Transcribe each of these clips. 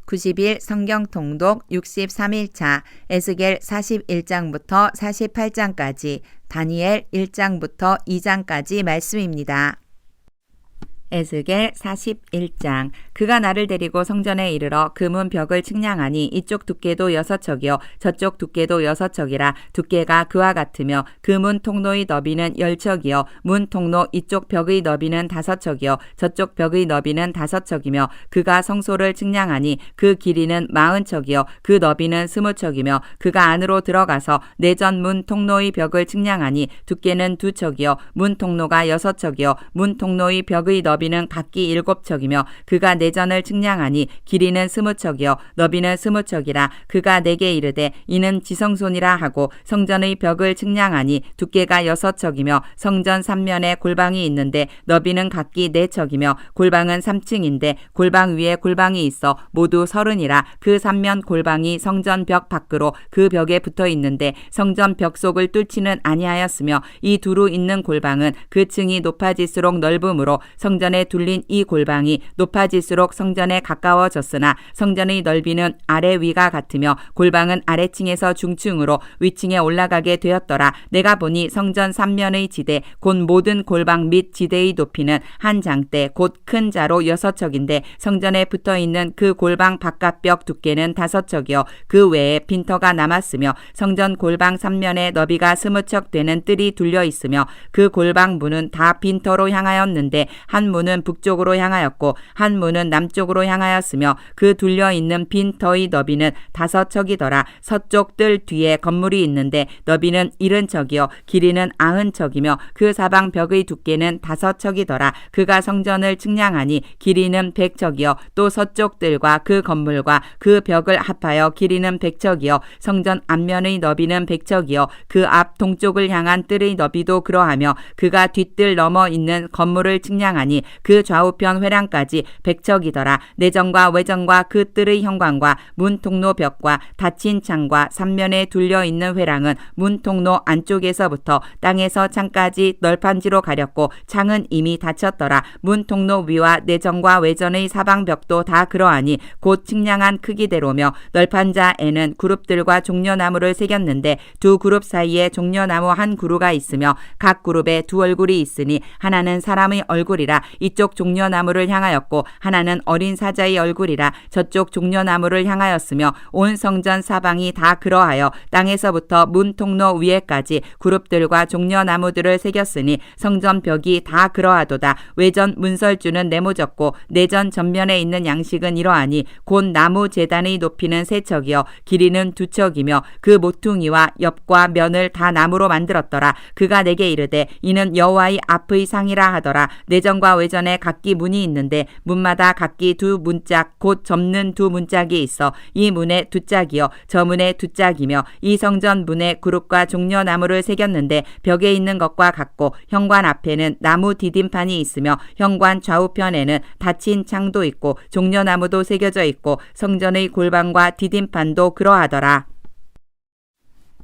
90일 성경 통독 63일차 에스겔 41장부터 48장까지 다니엘 1장부터 2장까지 말씀입니다. 에스겔 41장. 그가 나를 데리고 성전에 이르러 그 문 벽을 측량하니 이쪽 두께도 6척이요 저쪽 두께도 6척이라. 두께가 그와 같으며 그 문 통로의 너비는 10척이요 문 통로 이쪽 벽의 너비는 5척이요 저쪽 벽의 너비는 5척이며 그가 성소를 측량하니 그 길이는 40척이요 그 너비는 20척이며 그가 안으로 들어가서 내전 문 통로의 벽을 측량하니 두께는 2척이요 문 통로가 6척이요 문 통로의 벽의 너비는 각기 7척이며 그가 내전을 측량하니 길이는 20척이요 너비는 20척이라. 그가 내게 이르되 이는 지성소니라 하고 성전의 벽을 측량하니 두께가 6척이며 성전 3면에 골방이 있는데 너비는 각기 4척이며 골방은 3층인데 골방 위에 골방이 있어 모두 30이라. 그 3면 골방이 성전 벽 밖으로 그 벽에 붙어 있는데 성전 벽 속을 뚫지는 아니하였으며 이 두루 있는 골방은 그 층이 높아질수록 넓음으로 성전에 둘린 이 골방이 높아질수록 성전에 가까워졌으나 성전의 넓이는 아래 위가 같으며 골방은 아래층에서 중층으로 위층에 올라가게 되었더라. 내가 보니 성전 3면의 지대 곧 모든 골방 및 지대의 높이는 한 장대 곧 큰 자로 6척인데 성전에 붙어있는 그 골방 바깥벽 두께는 5척이요 그 외에 빈터가 남았으며 성전 골방 3면에 너비가 20척 되는 뜰이 둘려 있으며 그 골방 문은 다 빈터로 향하였는데 한 문은 북쪽으로 향하였고 한 문은 남쪽으로 향하였으며 그 둘려있는 빈터의 너비는 5척이더라. 서쪽 뜰 뒤에 건물이 있는데 너비는 70척이요 길이는 90척이며 그 사방 벽의 두께는 5척이더라. 그가 성전을 측량하니 길이는 100척이요 또 서쪽 뜰과 그 건물과 그 벽을 합하여 길이는 100척이요 성전 앞면의 너비는 100척이요 그 앞 동쪽을 향한 뜰의 너비도 그러하며 그가 뒷뜰 넘어 있는 건물을 측량하니 그 좌우편 회랑까지 100척이더라. 내전과 외전과 그 뜰의 현관과 문 통로 벽과 닫힌 창과 3면에 둘려 있는 회랑은 문 통로 안쪽에서부터 땅에서 창까지 널판지로 가렸고 창은 이미 닫혔더라. 문 통로 위와 내전과 외전의 사방 벽도 다 그러하니 곧 측량한 크기대로며 널판자에는 그룹들과 종려나무를 새겼는데 두 그룹 사이에 종려나무 한 그루가 있으며 각 그룹에 두 얼굴이 있으니 하나는 사람의 얼굴이라. 이쪽 종려나무를 향하였고 하나는 어린 사자의 얼굴이라. 저쪽 종려나무를 향하였으며 온 성전 사방이 다 그러하여 땅에서부터 문 통로 위에까지 그룹들과 종려나무들을 새겼으니 성전 벽이 다 그러하도다. 외전 문설주는 네모졌고 내전 전면에 있는 양식은 이러하니 곧 나무 제단의 높이는 3척이요 길이는 2척이며 그 모퉁이와 옆과 면을 다 나무로 만들었더라. 그가 내게 이르되 이는 여호와의 앞의 상이라 하더라. 내전과 외전에 각기 문이 있는데 문마다 각기 두 문짝 곧 접는 두 문짝이 있어 이 문에 두 짝이요 저 문에 두 짝이며 이 성전 문에 그룹과 종려나무를 새겼는데 벽에 있는 것과 같고 현관 앞에는 나무 디딤판이 있으며 현관 좌우편에는 닫힌 창도 있고 종려나무도 새겨져 있고 성전의 골방과 디딤판도 그러하더라.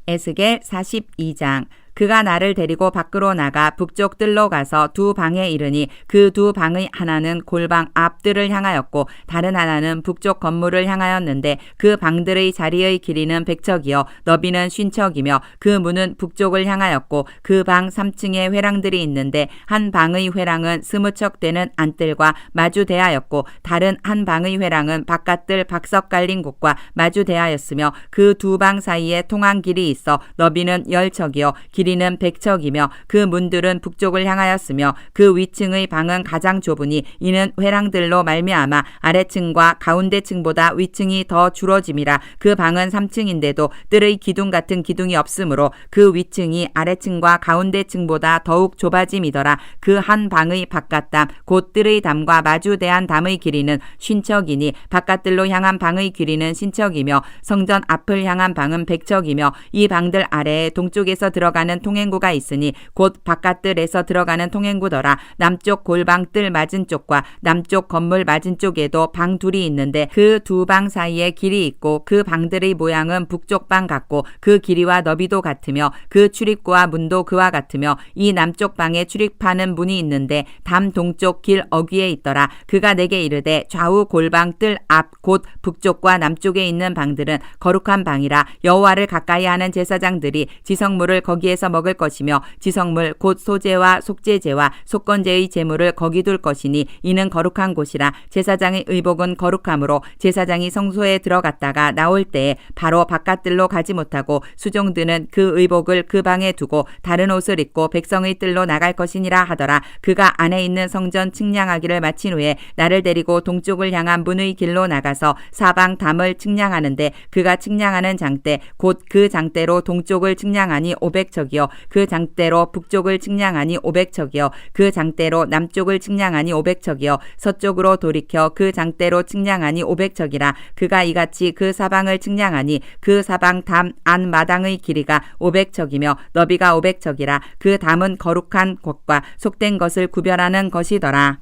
에스겔 42장. 그가 나를 데리고 밖으로 나가 북쪽 뜰로 가서 두 방에 이르니 그 두 방의 하나는 골방 앞뜰을 향하였고 다른 하나는 북쪽 건물을 향하였는데 그 방들의 자리의 길이는 100척이요 너비는 50척이며 그 문은 북쪽을 향하였고 그 방 3층에 회랑들이 있는데 한 방의 회랑은 20척 되는 안뜰과 마주대하였고 다른 한 방의 회랑은 바깥뜰 박석 깔린 곳과 마주대하였으며 그 두 방 사이에 통한 길이 있어 너비는 10척이요 길이는 100척이며 그 문들은 북쪽을 향하였으며 그 위층의 방은 가장 좁으니 이는 회랑들로 말미암아 아래층과 가운데층보다 위층이 더 줄어짐이라. 그 방은 3층인데도 뜰의 기둥 같은 기둥이 없으므로 그 위층이 아래층과 가운데층보다 더욱 좁아짐이더라. 그 한 방의 바깥담 곧 뜰의 담과 마주대한 담의 길이는 50척이니 바깥뜰로 향한 방의 길이는 50척이며 성전 앞을 향한 방은 100척이며 이 방들 아래에 동쪽에서 들어가는 들어가는 통행구가 있으니 곧 바깥뜰에서 들어가는 통행구더라. 남쪽 골방 뜰 맞은 쪽과 남쪽 건물 맞은 쪽에도 방 둘이 있는데 그 두 방 사이에 길이 있고 그 방들의 모양은 북쪽 방 같고 그 길이와 너비도 같으며 그 출입구와 문도 그와 같으며 이 남쪽 방에 출입하는 문이 있는데 담 동쪽 길 어귀에 있더라. 그가 내게 이르되 좌우 골방 뜰 앞 곧 북쪽과 남쪽에 있는 방들은 거룩한 방이라. 여호와를 가까이 하는 제사장들이 지성물을 거기에서 먹을 것이며 지성물 곧 소제와 속제제와 속건제의 제물을 거기 둘 것이니 이는 거룩한 곳이라. 제사장의 의복은 거룩함으로 제사장이 성소에 들어갔다가 나올 때에 바로 바깥뜰로 가지 못하고 수종드는 그 의복을 그 방에 두고 다른 옷을 입고 백성의 뜰로 나갈 것이니라 하더라. 그가 안에 있는 성전 측량하기를 마친 후에 나를 데리고 동쪽을 향한 문의 길로 나가서 사방 담을 측량하는데 그가 측량하는 장대 곧 그 장대로 동쪽을 측량하니 500척이요 그 장대로 북쪽을 측량하니 500척이요 그 장대로 남쪽을 측량하니 500척이요 서쪽으로 돌이켜 그 장대로 측량하니 500척이라. 그가 이같이 그 사방을 측량하니 그 사방 담 안 마당의 길이가 500척이며 너비가 500척이라. 그 담은 거룩한 것과 속된 것을 구별하는 것이더라.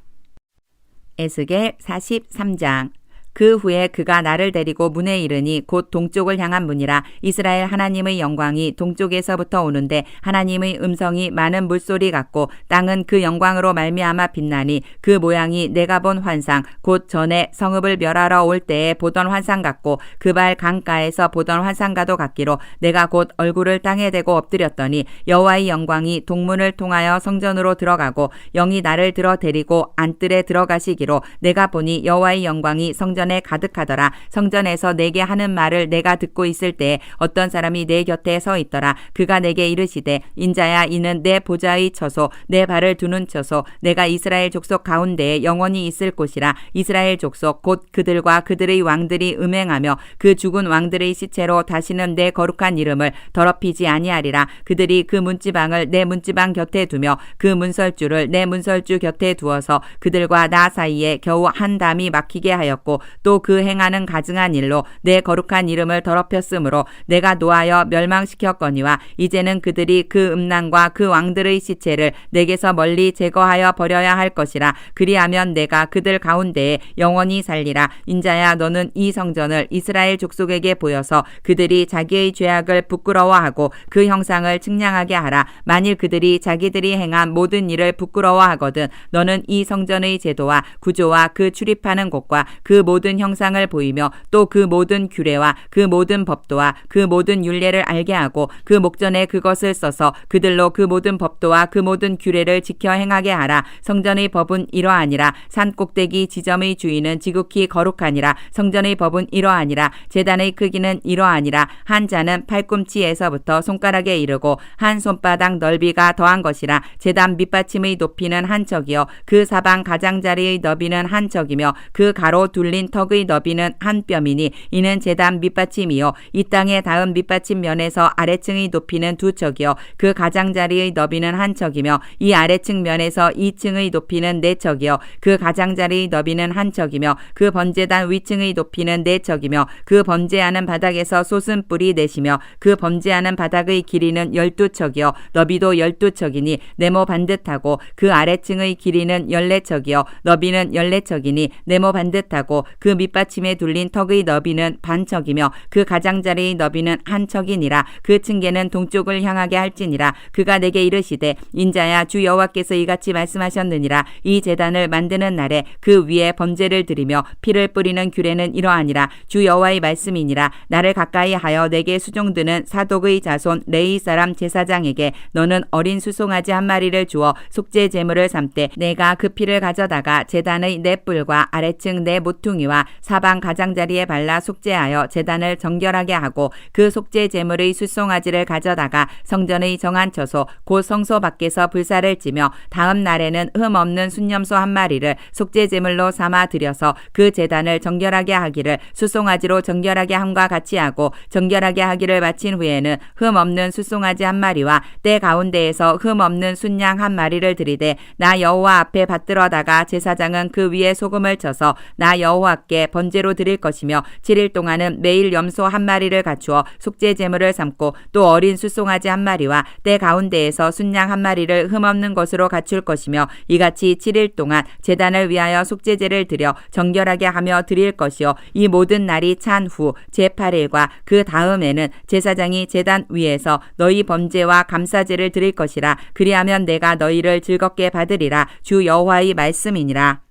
에스겔 43장. 그 후에 그가 나를 데리고 문에 이르니 곧 동쪽을 향한 문이라. 이스라엘 하나님의 영광이 동쪽에서부터 오는데 하나님의 음성이 많은 물소리 같고 땅은 그 영광으로 말미암아 빛나니 그 모양이 내가 본 환상 곧 전에 성읍을 멸하러 올 때에 보던 환상 같고 그발 강가에서 보던 환상과도 같기로 내가 곧 얼굴을 땅에 대고 엎드렸더니 여호와의 영광이 동문을 통하여 성전으로 들어가고 영이 나를 들어 데리고 안뜰에 들어가시기로 내가 보니 여호와의 영광이 성전에 가득하더라. 성전에서 내게 하는 말을 내가 듣고 있을 때에 어떤 사람이 내 곁에 서 있더라. 그가 내게 이르시되 인자야 이는 내 보좌의 처소 내 발을 두는 처소 내가 이스라엘 족속 가운데에 영원히 있을 곳이라. 이스라엘 족속 곧 그들과 그들의 왕들이 음행하며 그 죽은 왕들의 시체로 다시는 내 거룩한 이름을 더럽히지 아니하리라. 그들이 그 문지방을 내 문지방 곁에 두며 그 문설주를 내 문설주 곁에 두어서 그들과 나 사이에 겨우 한 담이 막히게 하였고 또 그 행하는 가증한 일로 내 거룩한 이름을 더럽혔으므로 내가 노하여 멸망시켰거니와 이제는 그들이 그 음란과 그 왕들의 시체를 내게서 멀리 제거하여 버려야 할 것이라. 그리하면 내가 그들 가운데에 영원히 살리라. 인자야 너는 이 성전을 이스라엘 족속에게 보여서 그들이 자기의 죄악을 부끄러워하고 그 형상을 측량하게 하라. 만일 그들이 자기들이 행한 모든 일을 부끄러워하거든 너는 이 성전의 제도와 구조와 그 출입하는 곳과 그 모든 형상을 보이며 또 그 모든 규례와 그 모든 법도와 그 모든 율례를 알게 하고 그 목전에 그것을 써서 그들로 그 모든 법도와 그 모든 규례를 지켜 행하게 하라. 성전의 법은 이러하니라. 산 꼭대기 지점의 주인은 지극히 거룩하니라. 성전의 법은 이러하니라. 제단의 크기는 이러하니라. 한 자는 팔꿈치에서부터 손가락에 이르고 한 손바닥 넓이가 더한 것이라. 제단 밑받침의 높이는 한 척이요 그 사방 가장자리의 너비는 한 척이며 그 가로 둘린 턱의 너비는 한 뼘이니 이는 제단 밑받침이요 이 땅에 닿은 밑받침 면에서 아래층의 높이는 두 척이요 그 가장자리의 너비는 한 척이며 이 아래층 면에서 2층의 높이는 네 척이요 그 가장자리의 너비는 한 척이며 그 번제단 위층의 높이는 네 척이며 그 번제하는 바닥에서 솟은 뿔이 넷이며 그 번제하는 바닥의 길이는 12척이요 너비도 12척이니 네모 반듯하고 그 아래층의 길이는 14척이요 너비는 14척이니 네모 반듯하고 그 밑받침에 둘린 턱의 너비는 반척이며 그 가장자리의 너비는 한 척이니라. 그 층계는 동쪽을 향하게 할지니라. 그가 내게 이르시되 인자야 주 여호와께서 이같이 말씀하셨느니라. 이 제단을 만드는 날에 그 위에 번제를 드리며 피를 뿌리는 규례는 이러하니라. 주 여호와의 말씀이니라. 나를 가까이 하여 내게 수종드는 사독의 자손 레위 사람 제사장에게 너는 어린 수송아지 한 마리를 주어 속죄 제물을 삼되 내가 그 피를 가져다가 제단의 네 뿔과 아래층 네 모퉁이와 사방 가장자리에 발라 속죄하여 제단을 정결하게 하고 그 속죄 제물의 수송아지를 가져다가 성전의 정한 처소 곧 성소 밖에서 불사를 찌며 다음 날에는 흠 없는 순염소 한 마리를 속죄 제물로 삼아 드려서 그 제단을 정결하게 하기를 수송아지로 정결하게 함과 같이 하고 정결하게 하기를 마친 후에는 흠 없는 수송아지 한 마리와 때 가운데에서 흠 없는 순양 한 마리를 드리되 나 여호와 앞에 받들어다가 제사장은 그 위에 소금을 쳐서 나 여호와 여호와께 번제로 드릴 것이며 7일 동안은 매일 염소 한 마리를 갖추어 속죄 제물을 삼고 또 어린 숫송아지 한 마리와 때 가운데에서 순양 한 마리를 흠없는 것으로 갖출 것이며 이같이 7일 동안 제단을 위하여 속죄제를 드려 정결하게 하며 드릴 것이요 이 모든 날이 찬 후 제8일과 그 다음에는 제사장이 제단 위에서 너희 범죄와 감사제를 드릴 것이라. 그리하면 내가 너희를 즐겁게 받으리라. 주 여호와의 말씀이니라.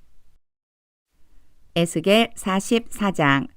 에스겔 44장.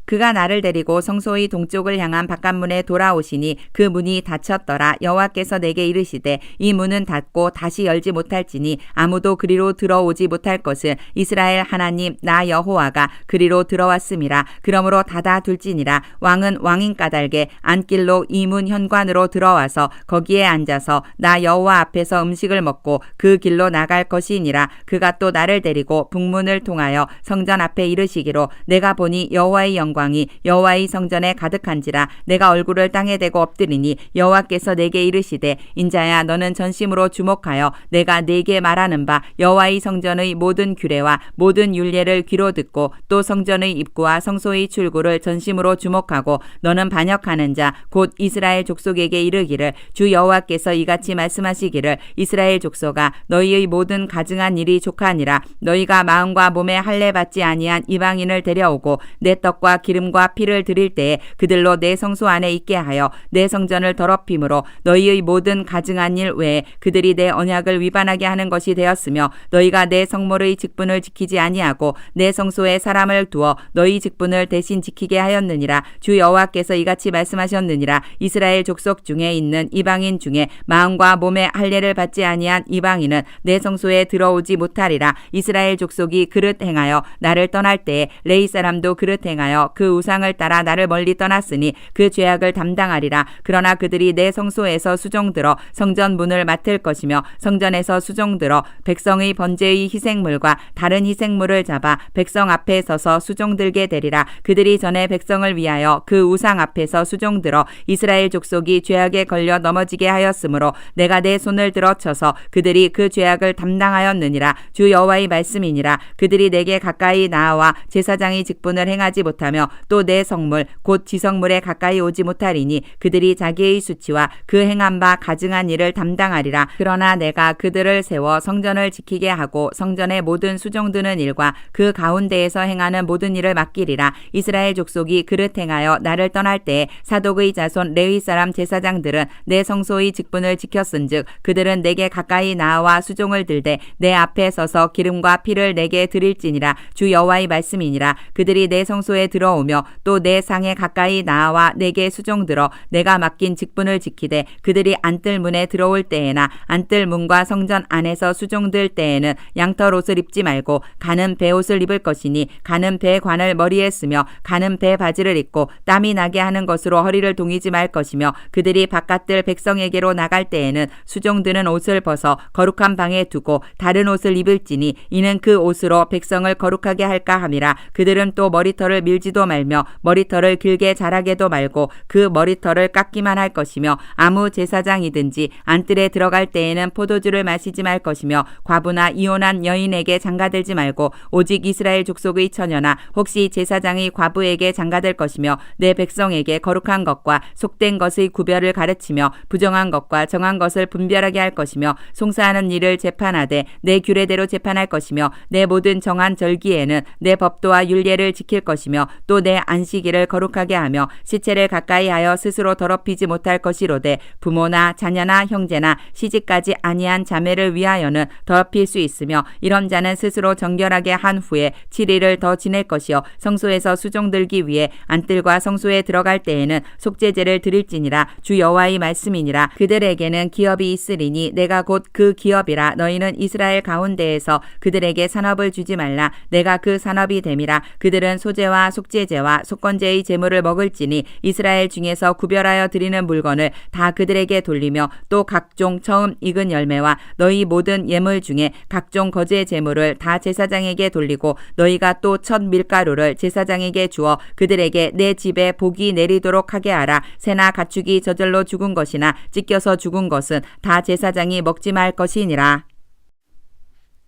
그가 나를 데리고 성소의 동쪽을 향한 바깥문에 돌아오시니 그 문이 닫혔더라. 여호와께서 내게 이르시되 이 문은 닫고 다시 열지 못할지니 아무도 그리로 들어오지 못할 것을 이스라엘 하나님 나 여호와가 그리로 들어왔음이라. 그러므로 닫아둘지니라. 왕은 왕인 까닭에 안길로 이 문 현관으로 들어와서 거기에 앉아서 나 여호와 앞에서 음식을 먹고 그 길로 나갈 것이니라. 그가 또 나를 데리고 북문을 통하여 성전 앞에 이르시기로 내가 보니 여호와의 영광이 여호와의 성전에 가득한지라. 내가 얼굴을 땅에 대고 엎드리니 여호와께서 내게 이르시되 인자야 너는 전심으로 주목하여 내가 네게 말하는 바 여호와의 성전의 모든 규례와 모든 율례를 귀로 듣고 또 성전의 입구와 성소의 출구를 전심으로 주목하고 너는 반역하는 자 곧 이스라엘 족속에게 이르기를 주 여호와께서 이같이 말씀하시기를 이스라엘 족속아 너희의 모든 가증한 일이 족하니라. 너희가 마음과 몸에 할례 받지 아니한 이방인을 데려오고 내 떡과 기름과 피를 드릴 때에 그들로 내 성소 안에 있게 하여 내 성전을 더럽힘으로 너희의 모든 가증한 일 외에 그들이 내 언약을 위반하게 하는 것이 되었으며 너희가 내 성물의 직분을 지키지 아니하고 내 성소에 사람을 두어 너희 직분을 대신 지키게 하였느니라. 주 여호와께서 이같이 말씀하셨느니라. 이스라엘 족속 중에 있는 이방인 중에 마음과 몸에 할례를 받지 아니한 이방인은 내 성소에 들어오지 못하리라. 이스라엘 족속이 그릇 행하여 나를 떠날 때에 레위 사람도 그릇 행하여 그 우상을 따라 나를 멀리 떠났으니 그 죄악을 담당하리라. 그러나 그들이 내 성소에서 수종들어 성전 문을 맡을 것이며 성전에서 수종들어 백성의 번제의 희생물과 다른 희생물을 잡아 백성 앞에 서서 수종들게 되리라. 그들이 전에 백성을 위하여 그 우상 앞에서 수종들어 이스라엘 족속이 죄악에 걸려 넘어지게 하였으므로 내가 내 손을 들어 쳐서 그들이 그 죄악을 담당하였느니라. 주 여호와의 말씀이니라. 그들이 내게 가까이 나아와 제사장의 직분을 행하지 못하며 또 내 성물 곧 지성물에 가까이 오지 못하리니 그들이 자기의 수치와 그 행한 바 가증한 일을 담당하리라. 그러나 내가 그들을 세워 성전을 지키게 하고 성전의 모든 수종드는 일과 그 가운데에서 행하는 모든 일을 맡기리라. 이스라엘 족속이 그릇 행하여 나를 떠날 때에 사독의 자손 레위 사람 제사장들은 내 성소의 직분을 지켰은즉 그들은 내게 가까이 나아와 수종을 들되 내 앞에 서서 기름과 피를 내게 드릴지니라. 주 여호와의 말씀이니라. 그들이 내 성소에 들어오며 또 내 상에 가까이 나아와 내게 수종들어 내가 맡긴 직분을 지키되 그들이 안뜰 문에 들어올 때에나 안뜰 문과 성전 안에서 수종들 때에는 양털 옷을 입지 말고 가는 배 옷을 입을 것이니 가는 배 관을 머리에 쓰며 가는 배 바지를 입고 땀이 나게 하는 것으로 허리를 동이지 말 것이며 그들이 바깥들 백성에게로 나갈 때에는 수종드는 옷을 벗어 거룩한 방에 두고 다른 옷을 입을지니 이는 그 옷으로 백성을 거룩하게 할까 함이라. 그들은 또 머리털을 밀지도 말며 머리털을 길게 자라게도 말고 그 머리털을 깎기만 할 것이며 아무 제사장이든지 안뜰에 들어갈 때에는 포도주를 마시지 말 것이며 과부나 이혼한 여인에게 장가들지 말고 오직 이스라엘 족속의 처녀나 혹시 제사장의 과부에게 장가들 것이며 내 백성에게 거룩한 것과 속된 것의 구별을 가르치며 부정한 것과 정한 것을 분별하게 할 것이며 송사하는 일을 재판하되 내 규례대로 재판할 것이며 내 모든 정한 절기에는 내 법도와 율례를 지킬 것이며 또 내 안식일을 거룩하게 하며 시체를 가까이 하여 스스로 더럽히지 못할 것이로되 부모나 자녀나 형제나 시집가지 아니한 자매를 위하여는 더럽힐 수 있으며 이런 자는 스스로 정결하게 한 후에 7일을 더 지낼 것이요 성소에서 수종들기 위해 안뜰과 성소에 들어갈 때에는 속죄제를 드릴지니라. 주 여호와의 말씀이니라. 그들에게는 기업이 있으리니 내가 곧 그 기업이라. 너희는 이스라엘 가운데에서 그들에게 산업을 주지 말라. 내가 그 산업이 됨이라. 그들은 소제와 속죄제와 속건제의 제물을 먹을지니 이스라엘 중에서 구별하여 드리는 물건을 다 그들에게 돌리며 또 각종 처음 익은 열매와 너희 모든 예물 중에 각종 거제 제물을 다 제사장에게 돌리고 너희가 또 첫 밀가루를 제사장에게 주어 그들에게 내 집에 복이 내리도록 하게 하라. 새나 가축이 저절로 죽은 것이나 찢겨서 죽은 것은 다 제사장이 먹지 말 것이니라.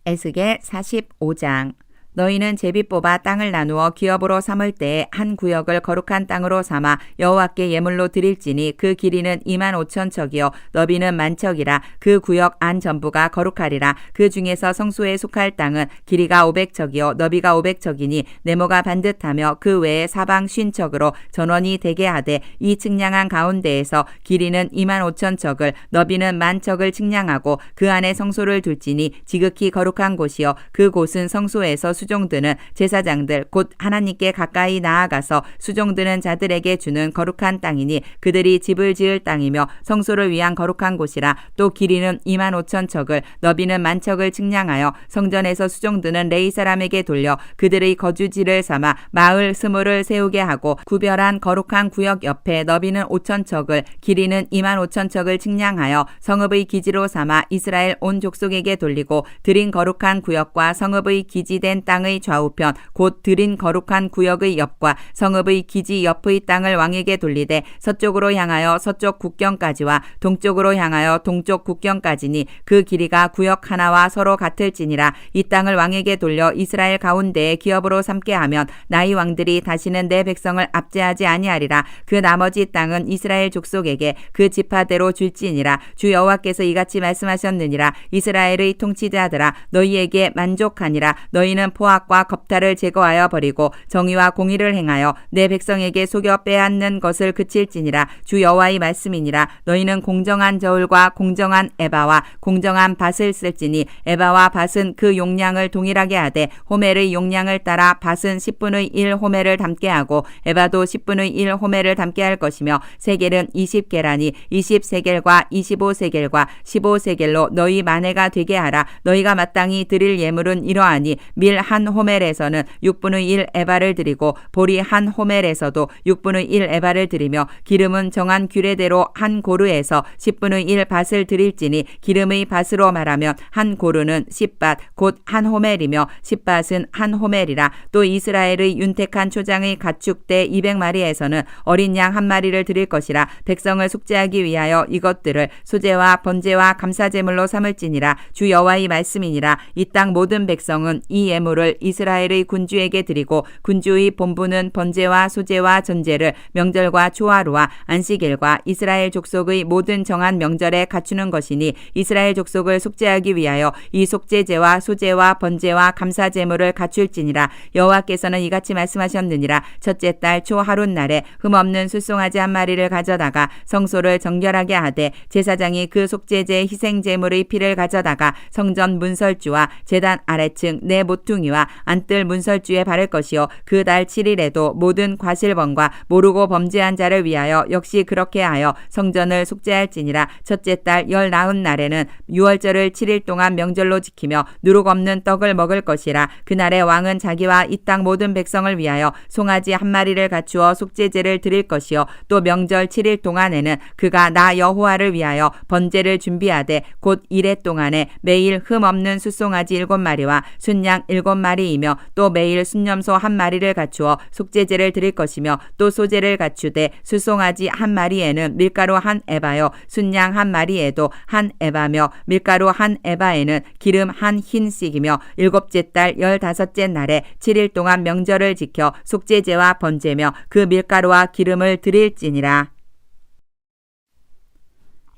에스겔 45장. 너희는 제비 뽑아 땅을 나누어 기업으로 삼을 때에 한 구역을 거룩한 땅으로 삼아 여호와께 예물로 드릴지니 그 길이는 25,000척이요 너비는 10,000척이라. 그 구역 안 전부가 거룩하리라. 그 중에서 성소에 속할 땅은 길이가 500척이요 너비가 500척이니 네모가 반듯하며 그 외에 사방 50척으로 전원이 되게 하되 이 측량한 가운데에서 길이는 25,000척을 너비는 10,000척을 측량하고 그 안에 성소를 둘지니 지극히 거룩한 곳이요 그 곳은 성소에서 수종드는 제사장들 곧 하나님께 가까이 나아가서 수종드는 자들에게 주는 거룩한 땅이니 그들이 집을 지을 땅이며 성소를 위한 거룩한 곳이라. 또 길이는 25,000척을 너비는 10,000척을 측량하여 성전에서 수종드는 레위 사람에게 돌려 그들의 거주지를 삼아 마을 스물을 세우게 하고 구별한 거룩한 구역 옆에 너비는 5,000척을 길이는 25,000척을 측량하여 성읍의 기지로 삼아 이스라엘 온 족속에게 돌리고 드린 거룩한 구역과 성읍의 기지된 땅의 좌우편 곧 드린 거룩한 구역의 옆과 성읍의 기지 옆의 땅을 왕에게 돌리되 서쪽으로 향하여 서쪽 국경까지와 동쪽으로 향하여 동쪽 국경까지니 그 길이가 구역 하나와 서로 같을지니라. 이 땅을 왕에게 돌려 이스라엘 가운데에 기업으로 삼게 하면 나의 왕들이 다시는 내 백성을 압제하지 아니하리라. 그 나머지 땅은 이스라엘 족속에게 그 지파대로 줄지니라. 주 여호와께서 이같이 말씀하셨느니라. 이스라엘의 통치자들아 너희에게 만족하니라. 너희는 포악과 겁탈을 제거하여 버리고 정의와 공의를 행하여 내 백성에게 속여 빼앗는 것을 그칠지니라. 주 여호와의 말씀이니라. 너희는 공정한 저울과 공정한 에바와 공정한 밭을 쓸지니 에바와 밭은 그 용량을 동일하게 하되 호멜의 용량을 따라 밭은 10분의 1 호멜을 담게 하고 에바도 10분의 1 호멜을 담게 할 것이며 세겔은 20계라니 20세겔과 25세겔과 15세겔로 너희 만회가 되게 하라. 너희가 마땅히 드릴 예물은 이러하니 밀 한 호멜에서는 6분의 1 에바를 드리고 보리 한 호멜에서도 6분의 1 에바를 드리며 기름은 정한 규례대로 한 고르에서 10분의 1 밭을 드릴지니 기름의 밭으로 말하면 한 고르는 10밭 곧 한 호멜이며 10밭은 한 호멜이라. 또 이스라엘의 윤택한 초장의 가축대 200마리에서는 어린 양 한 마리를 드릴 것이라. 백성을 속죄하기 위하여 이것들을 소제와 번제와 감사제물로 삼을지니라. 주 여호와의 말씀이니라. 이 땅 모든 백성은 이 예물을 이스라엘의 군주에게 드리고 군주의 본부는 번제와 소제와 전제를 명절과 초하루와 안식일과 이스라엘 족속의 모든 정한 명절에 갖추는 것이니 이스라엘 족속을 속죄하기 위하여 이 속죄제와 소제와 번제와 감사제물을 갖출지니라. 여호와께서는 이같이 말씀하셨느니라. 첫째 달 초하룻날에 흠없는 숫송아지 한 마리를 가져다가 성소를 정결하게 하되 제사장이 그 속죄제 희생제물의 피를 가져다가 성전 문설주와 제단 아래층 내 모퉁이와 안뜰 문설주에 바를 것이요 그 달 7일에도 모든 과실범과 모르고 범죄한 자를 위하여 역시 그렇게 하여 성전을 속죄할지니라. 첫째 달 19날에는 유월절을 7일 동안 명절로 지키며 누룩 없는 떡을 먹을 것이라. 그날에 왕은 자기와 이 땅 모든 백성을 위하여 송아지 한 마리를 갖추어 속죄제를 드릴 것이요 또 명절 7일 동안에는 그가 나 여호와를 위하여 번제를 준비하되 곧 이래 동안에 매일 흠 없는 숫송아지 7마리와 순양 7마리이며 또 매일 순념소 한 마리를 갖추어 속죄제를 드릴 것이며 또 소제를 갖추되 숫송아지 한 마리에는 밀가루 한 에바요 순양 한 마리에도 한 에바며 밀가루 한 에바에는 기름 한 흰씩이며 일곱째 달 15째 날에 7일 동안 명절을 지켜 속죄제와 번제며 그 밀가루와 기름을 드릴지니라.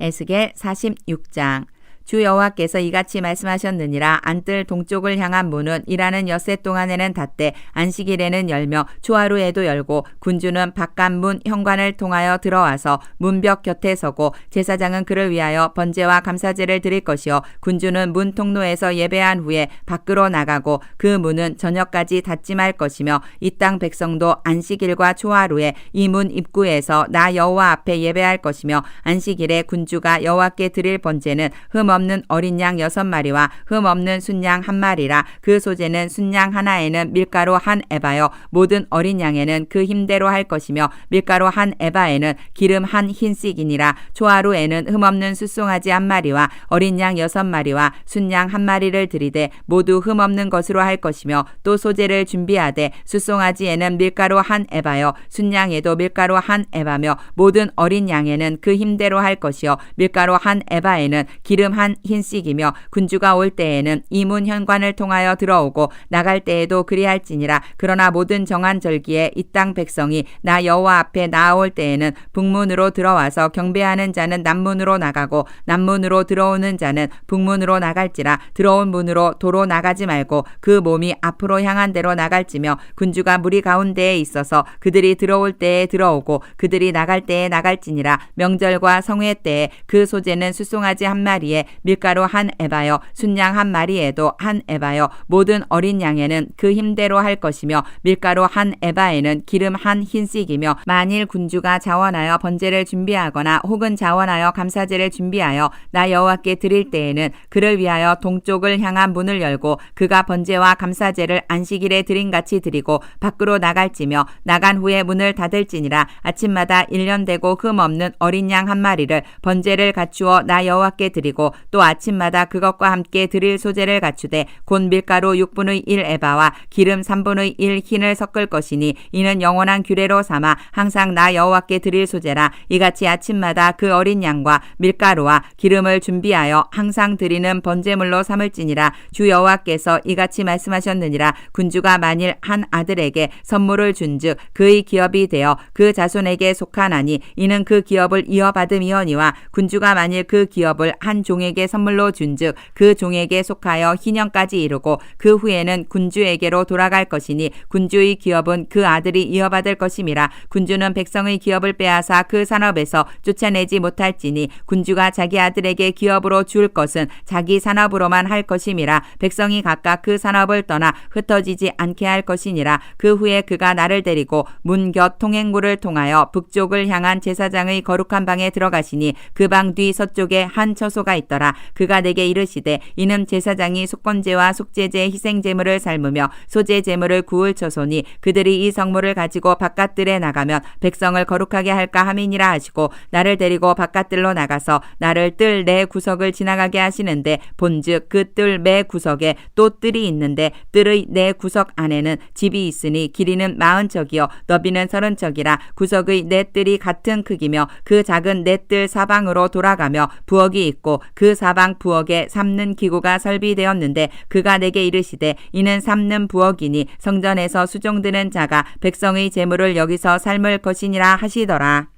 에스겔 46장. 주 여호와께서 이같이 말씀하셨느니라. 안뜰 동쪽을 향한 문은 일하는 엿새 동안에는 닫되 안식일에는 열며 초하루에도 열고 군주는 바깥문 현관을 통하여 들어와서 문벽 곁에 서고 제사장은 그를 위하여 번제와 감사제를 드릴 것이요 군주는 문 통로에서 예배한 후에 밖으로 나가고 그 문은 저녁까지 닫지 말 것이며 이 땅 백성도 안식일과 초하루에 이 문 입구에서 나 여호와 앞에 예배할 것이며 안식일에 군주가 여호와께 드릴 번제는 흠 없는 어린 양 6마리와 흠 없는 순양 1마리라. 그 소제는 순양 하나에는 밀가루 한 에바요 모든 어린 양에는 그 힘대로 할 것이며 밀가루 한 에바에는 기름 한 흰씩이니라. 초하루에는 흠 없는 숫송아지 1마리와 어린 양 6마리와 순양 1마리를 드리되 모두 흠 없는 것으로 할 것이며 또 소제를 준비하되 숫송아지에는 밀가루 한 에바요 순양에도 밀가루 한 에바며 모든 어린 양에는 그 힘대로 할 것이요 밀가루 한 에바에는 기름 한 흰씩이며 군주가 올 때에는 이 문 현관을 통하여 들어오고 나갈 때에도 그리할지니라. 그러나 모든 정한 절기에 이 땅 백성이 나 여호와 앞에 나아올 때에는 북문으로 들어와서 경배하는 자는 남문으로 나가고 남문으로 들어오는 자는 북문으로 나갈지라. 들어온 문으로 도로 나가지 말고 그 몸이 앞으로 향한 대로 나갈지며 군주가 무리 가운데에 있어서 그들이 들어올 때에 들어오고 그들이 나갈 때에 나갈지니라. 명절과 성회 때에 그 소재는 수송아지 한 마리에 밀가루 한 에바여 순양 한 마리에도 한 에바여 모든 어린 양에는 그 힘대로 할 것이며 밀가루 한 에바에는 기름 한 흰씩이며 만일 군주가 자원하여 번제를 준비하거나 혹은 자원하여 감사제를 준비하여 나 여호와께 드릴 때에는 그를 위하여 동쪽을 향한 문을 열고 그가 번제와 감사제를 안식일에 드림같이 드리고 밖으로 나갈지며 나간 후에 문을 닫을지니라. 아침마다 1년 되고 흠 없는 어린 양 한 마리를 번제를 갖추어 나 여호와께 드리고 또 아침마다 그것과 함께 드릴 소제를 갖추되 곧 밀가루 6분의 1 에바와 기름 3분의 1 흰을 섞을 것이니 이는 영원한 규례로 삼아 항상 나 여호와께 드릴 소제라. 이같이 아침마다 그 어린 양과 밀가루와 기름을 준비하여 항상 드리는 번제물로 삼을지니라. 주 여호와께서 이같이 말씀하셨느니라. 군주가 만일 한 아들에게 선물을 준즉 그의 기업이 되어 그 자손에게 속하나니 이는 그 기업을 이어받음이거니와 군주가 만일 그 기업을 한 종에게 선물로 준즉 그 종에게 속하여 희년까지 이르고 그 후에는 군주에게로 돌아갈 것이니 군주의 기업은 그 아들이 이어받을 것임이라. 군주는 백성의 기업을 빼앗아 그 산업에서 쫓아내지 못할지니 군주가 자기 아들에게 기업으로 줄 것은 자기 산업으로만 할 것임이라. 백성이 각각 그 산업을 떠나 흩어지지 않게 할 것이니라. 그 후에 그가 나를 데리고 문 곁 통행구를 통하여 북쪽을 향한 제사장의 거룩한 방에 들어가시니 그 방 뒤 서쪽에 한 처소가 있더라. 그가 내게 이르시되 이는 제사장이 속건제와 속죄제 희생제물을 삶으며 소제제물을 구울 처소니 그들이 이 성물을 가지고 바깥들에 나가면 백성을 거룩하게 할까 함이니라 하시고 나를 데리고 바깥들로 나가서 나를 뜰 내 구석을 지나가게 하시는데 본즉 그 뜰 매 구석에 또 뜰이 있는데 뜰의 내 구석 안에는 집이 있으니 길이는 40척이요 너비는 30척이라. 구석의 네 뜰이 같은 크기며 그 작은 네 뜰 사방으로 돌아가며 부엌이 있고 그 사방 부엌에 삶는 기구가 설비되었는데 그가 내게 이르시되 이는 삶는 부엌이니 성전에서 수종드는 자가 백성의 제물을 여기서 삶을 것이니라 하시더라.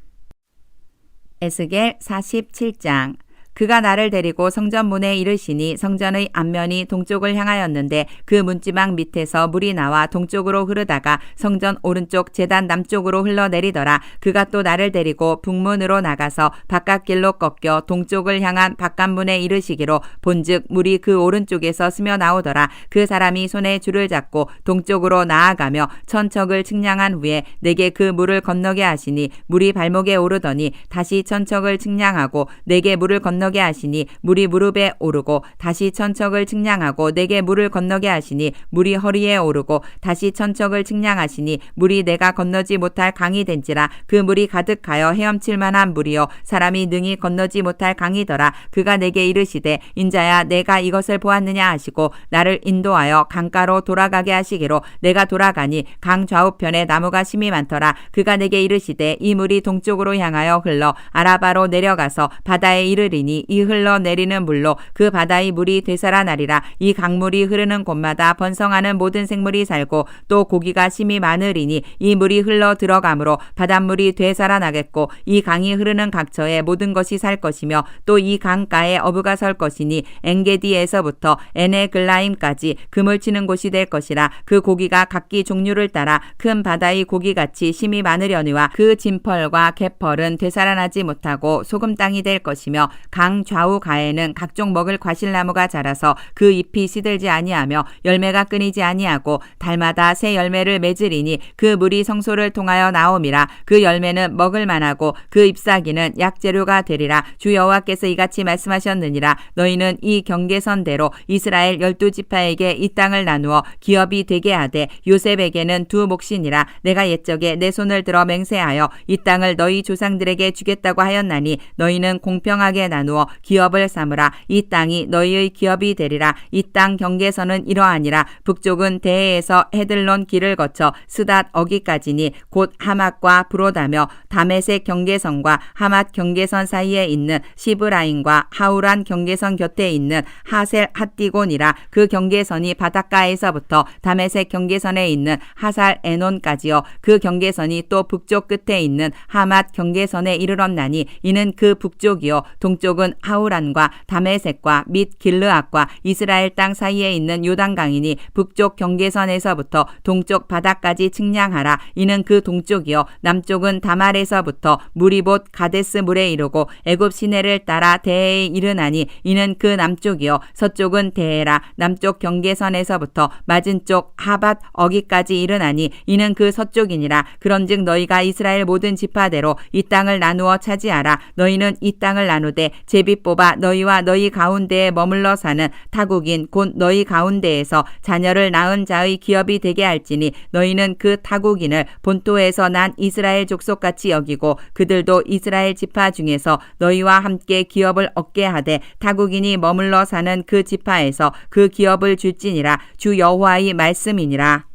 에스겔 47장. 그가 나를 데리고 성전 문에 이르시니 성전의 앞면이 동쪽을 향하였는데 그 문지방 밑에서 물이 나와 동쪽으로 흐르다가 성전 오른쪽 제단 남쪽으로 흘러내리더라. 그가 또 나를 데리고 북문으로 나가서 바깥길로 꺾여 동쪽을 향한 바깥문에 이르시기로 본즉 물이 그 오른쪽에서 스며 나오더라. 그 사람이 손에 줄을 잡고 동쪽으로 나아가며 천척을 측량한 후에 내게 그 물을 건너게 하시니 물이 발목에 오르더니 다시 천척을 측량하고 내게 물을 건너게 하시니 물이 무릎에 오르고 다시 천척을 측량하고 내게 물을 건너게 하시니 물이 허리에 오르고 다시 천척을 측량하시니 물이 내가 건너지 못할 강이 된지라. 그 물이 가득하여 헤엄칠 만한 물이요 사람이 능히 건너지 못할 강이더라. 그가 내게 이르시되 인자야 내가 이것을 보았느냐 하시고 나를 인도하여 강가로 돌아가게 하시기로 내가 돌아가니 강 좌우편에 나무가 심이 많더라. 그가 내게 이르시되 이 물이 동쪽으로 향하여 흘러 아라바로 내려가서 바다에 이르리니 이 흘러내리는 물로 그 바다의 물이 되살아나리라. 이 강물이 흐르는 곳마다 번성하는 모든 생물이 살고 또 고기가 심이 많으리니 이 물이 흘러 들어가므로 바닷물이 되살아나겠고 이 강이 흐르는 각처에 모든 것이 살 것이며 또 이 강가에 어부가 설 것이니 엔게디에서부터 에네글라임까지 금을 치는 곳이 될 것이라. 그 고기가 각기 종류를 따라 큰 바다의 고기같이 심이 많으려니와 그 진펄과 갯펄은 되살아나지 못하고 소금 땅이 될 것이며 강 좌우 가에는 각종 먹을 과실나무가 자라서 그 잎이 시들지 아니하며 열매가 끊이지 아니하고 달마다 새 열매를 맺으리니 그 물이 성소를 통하여 나옴이라. 그 열매는 먹을 만하고 그 잎사귀는 약재료가 되리라. 주 여호와께서 이같이 말씀하셨느니라. 너희는 이 경계선대로 이스라엘 12지파에게 이 땅을 나누어 기업이 되게 하되 요셉에게는 두 몫이니라. 내가 옛적에 내 손을 들어 맹세하여 이 땅을 너희 조상들에게 주겠다고 하였나니 너희는 공평하게 나누어 나누어 기업을 삼으라. 이 땅이 너희의 기업이 되리라. 이 땅 경계선은 이러하니라. 북쪽은 대해에서 헤들론 길을 거쳐 스닷 어기까지니 곧 하맛과 브로다며 다메섹 경계선과 하맛 경계선 사이에 있는 시브라임과 하우란 경계선 곁에 있는 하셀 핫디곤이라. 그 경계선이 바닷가에서부터 다메섹 경계선에 있는 하살 에논까지요. 그 경계선이 또 북쪽 끝에 있는 하맛 경계선에 이르렀나니 이는 그 북쪽이요. 동쪽은 하우란과 다메섹과 및 길르앗과 이스라엘 땅 사이에 있는 요단강이니 북쪽 경계선에서부터 동쪽 바다까지 측량하라. 이는 그 동쪽이요. 남쪽은 다말에서부터 무리봇 가데스 물에 이르고 애굽 시내를 따라 대해에 이르나니 이는 그 남쪽이요. 서쪽은 대해라. 남쪽 경계선에서부터 맞은쪽 하밧 어기까지 이르나니 이는 그 서쪽이니라. 그런즉 너희가 이스라엘 모든 지파대로 이 땅을 나누어 차지하라. 너희는 이 땅을 나누되 제비 뽑아 너희와 너희 가운데에 머물러 사는 타국인 곧 너희 가운데에서 자녀를 낳은 자의 기업이 되게 할지니 너희는 그 타국인을 본토에서 난 이스라엘 족속같이 여기고 그들도 이스라엘 지파 중에서 너희와 함께 기업을 얻게 하되 타국인이 머물러 사는 그 지파에서 그 기업을 줄지니라. 주 여호와의 말씀이니라.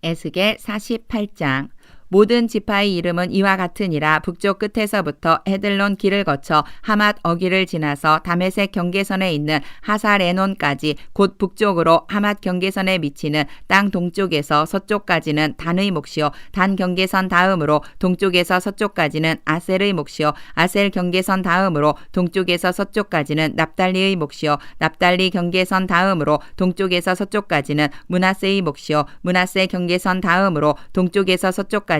에스겔 48장. 모든 지파의 이름은 이와 같으니라. 북쪽 끝에서부터 헤들론 길을 거쳐 하맛 어기를 지나서 다메섹 경계선에 있는 하살 에논까지 곧 북쪽으로 하맛 경계선에 미치는 땅 동쪽에서 서쪽까지는 단의 몫이요. 단 경계선 다음으로 동쪽에서 서쪽까지는 아셀의 몫이요. 아셀 경계선 다음으로 동쪽에서 서쪽까지는 납달리의 몫이요. 납달리 경계선 다음으로 동쪽에서 서쪽까지는 므낫세의 몫이요. 므낫세 경계선 다음으로 동쪽에서 서쪽까지는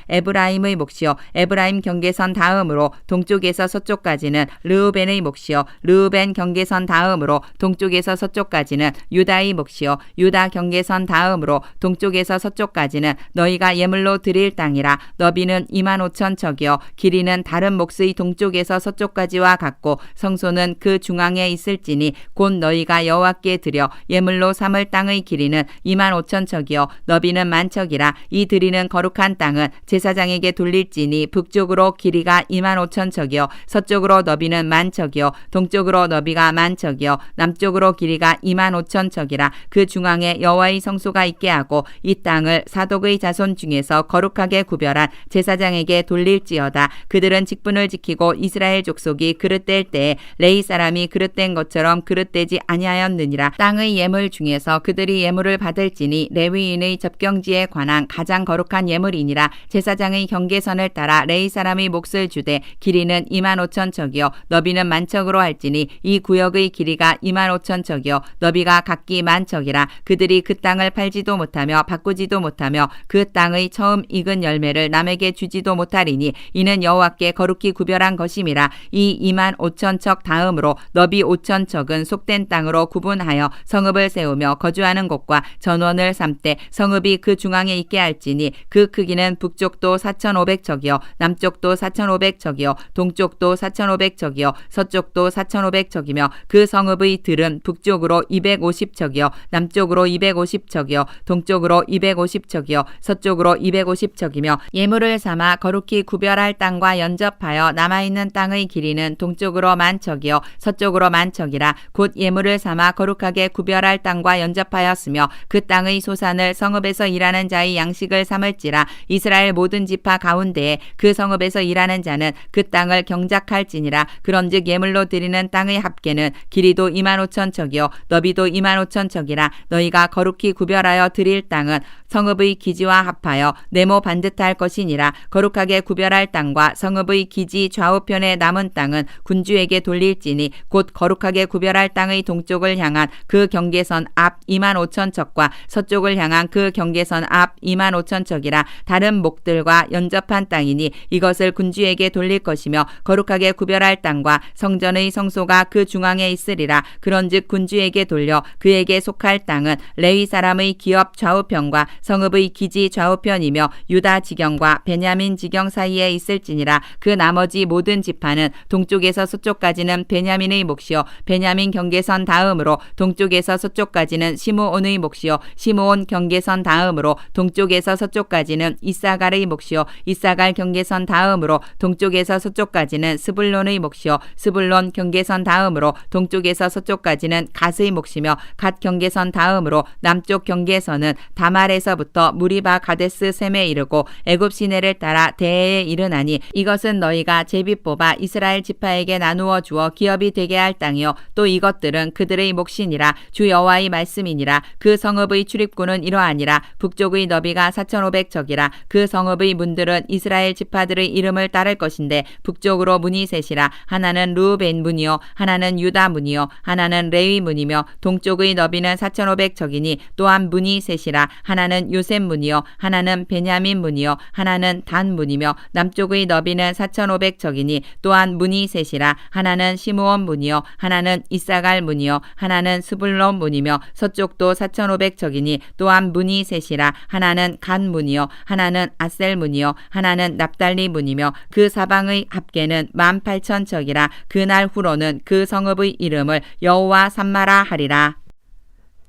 에브라임의 몫이요. 에브라임 경계선 다음으로 동쪽에서 서쪽까지는 르우벤의 몫이요. 르우벤 경계선 다음으로 동쪽에서 서쪽까지는 유다의 몫이요. 유다 경계선 다음으로 동쪽에서 서쪽까지는 너희가 예물로 드릴 땅이라. 너비는 25,000척이요. 길이는 다른 몫의 동쪽에서 서쪽까지와 같고 성소는 그 중앙에 있을지니 곧 너희가 여호와께 드려 예물로 삼을 땅의 길이는 25,000척이요. 너비는 10,000척이라. 이 드리는 거룩한 땅은 제사장에게 돌릴지니 북쪽으로 길이가 25,000척이요. 서쪽으로 너비는 10,000척이요. 동쪽으로 너비가 10,000척이요. 남쪽으로 길이가 25,000척이라. 그 중앙에 여호와의 성소가 있게 하고 이 땅을 사독의 자손 중에서 거룩하게 구별한 제사장에게 돌릴지어다. 그들은 직분을 지키고 이스라엘 족속이 그릇될 때에 레위 사람이 그릇된 것처럼 그릇되지 아니하였느니라. 땅의 예물 중에서 그들이 예물을 받을지니 레위인의 접경지에 관한 가장 거룩한 예물이니라. 제사장의 경계선을 따라 레위 사람의 몫을 주되 길이는 25,000척이요. 너비는 10,000척으로 할지니 이 구역의 길이가 25,000척이요. 너비가 각기 10,000척이라. 그들이 그 땅을 팔지도 못하며 바꾸지도 못하며 그 땅의 처음 익은 열매를 남에게 주지도 못하리니 이는 여호와께 거룩히 구별한 것임이라. 이 25,000척 다음으로 너비 5,000척은 속된 땅으로 구분하여 성읍을 세우며 거주하는 곳과 전원을 삼되 성읍이 그 중앙에 있게 할지니 그 크기는 북쪽도 4,500척이요. 남쪽도 4,500척이요. 동쪽도 4,500척이요. 서쪽도 4,500척이며 그 성읍의 들은 북쪽으로 250척이요. 남쪽으로 250척이요. 동쪽으로 250척이요. 서쪽으로 250척이며 예물을 삼아 거룩히 구별할 땅과 연접하여 남아있는 땅의 길이는 동쪽으로 10,000척이요. 서쪽으로 10,000척이라. 곧 예물을 삼아 거룩하게 구별할 땅과 연접하였으며 그 땅의 소산을 성읍에서 일하는 자의 양식을 삼을지라. 이스라엘 모든 지파 가운데에 그 성읍에서 일하는 자는 그 땅을 경작할지니라. 그런즉 예물로 드리는 땅의 합계는 길이도 25,000척이요. 너비도 25,000척이라. 너희가 거룩히 구별하여 드릴 땅은 성읍의 기지와 합하여 네모 반듯할 것이니라. 거룩하게 구별할 땅과 성읍의 기지 좌우편에 남은 땅은 군주에게 돌릴지니 곧 거룩하게 구별할 땅의 동쪽을 향한 그 경계선 앞 25,000척과 서쪽을 향한 그 경계선 앞 25,000척이라. 다른 목들과 연접한 땅이니 이것을 군주에게 돌릴 것이며 거룩하게 구별할 땅과 성전의 성소가 그 중앙에 있으리라. 그런즉 군주에게 돌려 그에게 속할 땅은 레위 사람의 기업 좌우편과 성읍의 기지 좌우편이며 유다 지경과 베냐민 지경 사이에 있을지니라. 그 나머지 모든 지파는 동쪽에서 서쪽까지는 베냐민의 몫이요. 베냐민 경계선 다음으로 동쪽에서 서쪽까지는 시므온의 몫이요. 시므온 경계선 다음으로 동쪽에서 서쪽까지는 이스라엘 이사갈의 몫이요 이사갈 경계선 다음으로 동쪽에서 서쪽까지는 스불론의 몫이요 스불론 경계선 다음으로 동쪽에서 서쪽까지는 갓의 몫이며 갓 경계선 다음으로 남쪽 경계선은 다말에서부터 무리바 가데스 셈에 이르고 애굽 시내를 따라 대해에 이르나니 이것은 너희가 제비 뽑아 이스라엘 지파에게 나누어 주어 기업이 되게 할 땅이요 또 이것들은 그들의 몫이니라 주 여호와의 말씀이니라. 그 성읍의 출입구는 이러하니라. 북쪽의 너비가 4,500척이라. 그 성읍의 문들은 이스라엘 지파들의 이름을 따를 것인데 북쪽으로 문이 셋이라. 하나는 르우벤 문이요 하나는 유다 문이요 하나는 레위 문이며 동쪽의 너비는 4,500척이니 또한 문이 셋이라. 하나는 요셉 문이요 하나는 베냐민 문이요 하나는 단 문이며 남쪽의 너비는 4,500척이니 또한 문이 셋이라. 하나는 시므온 문이요 하나는 이사갈 문이요 하나는 스불론 문이며 서쪽도 4,500척이니 또한 문이 셋이라. 하나는 간 문이요 하나는 아셀 문이요 하나는 납달리 문이며 그 사방의 합계는 18,000척이라. 그날 후로는 그 성읍의 이름을 여호와 삼마라 하리라.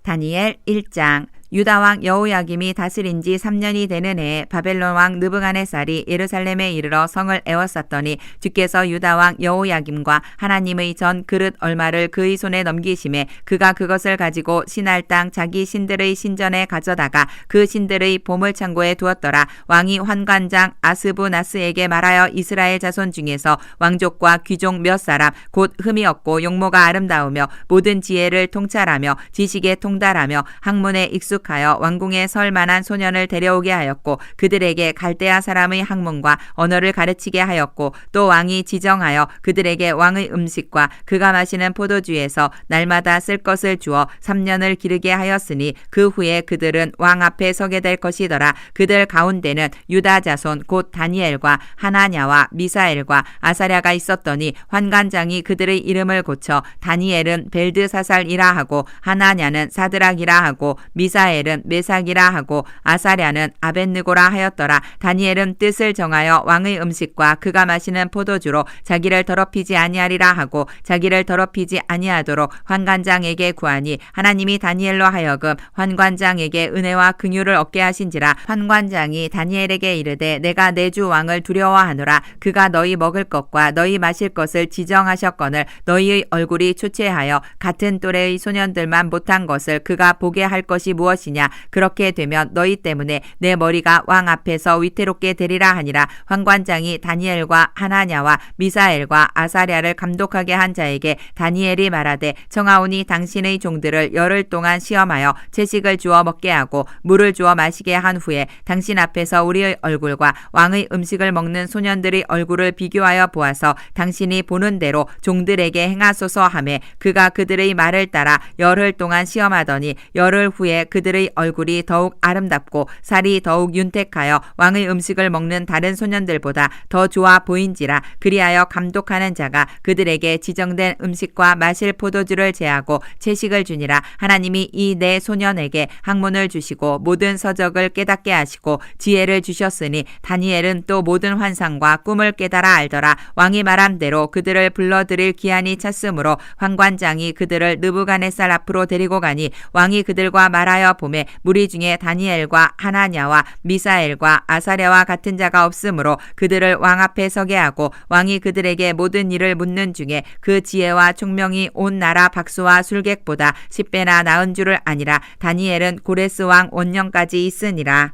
다니엘 1장. 유다 왕 여호야김이 다스린 지 3년이 되는 해에 바벨론 왕 느부갓네살이 예루살렘에 이르러 성을 에워쌌더니 주께서 유다 왕 여호야김과 하나님의 전 그릇 얼마를 그의 손에 넘기심에 그가 그것을 가지고 신할 땅 자기 신들의 신전에 가져다가 그 신들의 보물창고에 두었더라. 왕이 환관장 아스부나스에게 말하여 이스라엘 자손 중에서 왕족과 귀족 몇 사람 곧 흠이 없고 용모가 아름다우며 모든 지혜를 통찰하며 지식에 통달하며 학문에 익숙하여 왕궁에 설 만한 소년을 데려오게 하였고 그들에게 갈대아 사람의 학문과 언어를 가르치게 하였고 또 왕이 지정하여 그들에게 왕의 음식과 그가 마시는 포도주에서 날마다 쓸 것을 주어 3년을 기르게 하였으니 그 후에 그들은 왕 앞에 서게 될 것이더라. 그들 가운데는 유다 자손 곧 다니엘과 하나냐와 미사엘과 아사랴가 있었더니 환관장이 그들의 이름을 고쳐 다니엘은 벨드사살이라 하고 하나냐는 사드락이라 하고 미사엘은 메삭이라 하고 아사랴는 아벳느고라 하였더라. 다니엘은 뜻을 정하여 왕의 음식과 그가 마시는 포도주로 자기를 더럽히지 아니하리라 하고 자기를 더럽히지 아니하도록 환관장에게 구하니 하나님이 다니엘로 하여금 환관장에게 은혜와 긍휼을 얻게 하신지라. 환관장이 다니엘에게 이르되 내가 내 주 왕을 두려워하노라. 그가 너희 먹을 것과 너희 마실 것을 지정하셨거늘 너희의 얼굴이 초췌하여 같은 또래의 소년들만 못한 것을 그가 보게 할 것이 무엇이냐. 그렇게 되면 너희 때문에 내 머리가 왕 앞에서 위태롭게 되리라 하니라. 환관장이 다니엘과 하나냐와 미사엘과 아사랴를 감독하게 한 자에게 다니엘이 말하되 청하오니 당신의 종들을 열흘 동안 시험하여 채식을 주어 먹게 하고 물을 주어 마시게 한 후에 당신 앞에서 우리의 얼굴과 왕의 음식을 먹는 소년들의 얼굴을 비교하여 보아서 당신이 보는 대로 종들에게 행하소서 하매 그가 그들의 말을 따라 열흘 동안 시험하더니 열흘 후에 그들의 얼굴이 더욱 아름답고 살이 더욱 윤택하여 왕의 음식을 먹는 다른 소년들보다 더 좋아 보인지라. 그리하여 감독하는 자가 그들에게 지정된 음식과 마실 포도주를 제하고 채식을 주니라. 하나님이 이 네 소년에게 학문을 주시고 모든 서적을 깨닫게 하시고 지혜를 주셨으니 다니엘은 또 모든 환상과 꿈을 깨달아 알더라. 왕이 말한 대로 그들을 불러들일 기한이 찼으므로 환관장이 그들을 느부갓네살 앞으로 데리고 가니 왕이 그들과 말하여 보매 무리 중에 다니엘과 하나냐와 미사엘과 아사랴와 같은 자가 없으므로 그들을 왕 앞에 서게 하고 왕이 그들에게 모든 일을 묻는 중에 그 지혜와 총명이 온 나라 박수와 술객보다 10배나 나은 줄을 아니라. 다니엘은 고레스 왕 원년까지 있으니라.